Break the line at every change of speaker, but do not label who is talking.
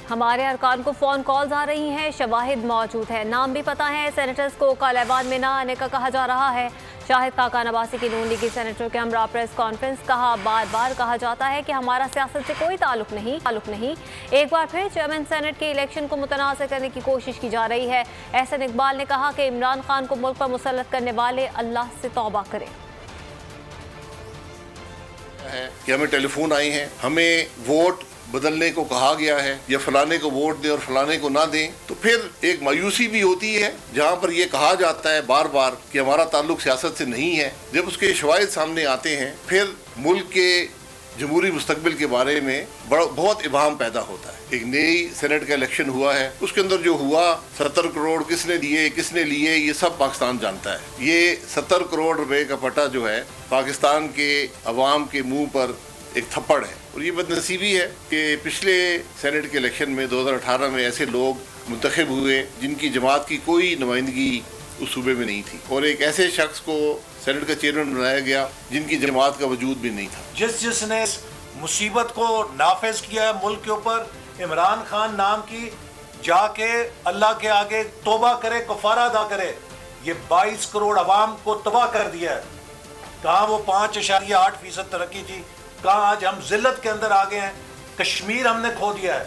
ہمارے ارکان کو فون کالز آ رہی ہیں، شواہد موجود ہیں، نام بھی پتہ ہے، سینیٹرز کو کل ایوان میں نہ آنے کا کہا جا رہا ہے۔ شاہد خاقان عباسی کی نون لیگی سینیٹر کے ہمراہ پریس کانفرنس، بار بار کہا جاتا ہے کہ ہمارا سیاست سے کوئی تعلق نہیں۔ ایک بار پھر چیئرمین سینٹ کے الیکشن کو متنازع کرنے کی کوشش کی جا رہی ہے۔ احسن اقبال نے کہا کہ عمران خان کو ملک پر مسلط کرنے والے اللہ سے توبہ کریں۔
کہ ہمیں ٹیلی فون آئی ہیں، ہمیں ووٹ بدلنے کو کہا گیا ہے یا فلانے کو ووٹ دیں اور فلانے کو نہ دیں، تو پھر ایک مایوسی بھی ہوتی ہے جہاں پر یہ کہا جاتا ہے بار بار کہ ہمارا تعلق سیاست سے نہیں ہے۔ جب اس کے شواہد سامنے آتے ہیں پھر ملک کے جمہوری مستقبل کے بارے میں بہت ابہام پیدا ہوتا ہے۔ ایک نئی سینٹ کا الیکشن ہوا ہے، اس کے اندر جو ہوا 70 کروڑ کس نے دیے کس نے لیے یہ سب پاکستان جانتا ہے۔ یہ 70 کروڑ روپے کا پٹا جو ہے پاکستان کے عوام کے منہ پر ایک تھپڑ ہے، اور یہ بدنصیبی ہے کہ پچھلے سینٹ کے الیکشن میں 2018 میں ایسے لوگ منتخب ہوئے جن کی جماعت کی کوئی نمائندگی اس صوبے میں نہیں تھی، اور ایک ایسے شخص کو سینٹ کا چیئرمین بنایا گیا جن کی جماعت کا وجود بھی نہیں تھا۔
جس نے اس مصیبت کو نافذ کیا ہے ملک کے اوپر، عمران خان نام کی، جا کے اللہ کے آگے توبہ کرے، کفارہ ادا کرے۔ یہ 22 کروڑ عوام کو تباہ کر دیا ہے۔ کہاں وہ 5.8% ترقی تھی، کہاں آج ہم ذلت کے اندر آ گئے ہیں۔ کشمیر ہم نے کھو دیا ہے۔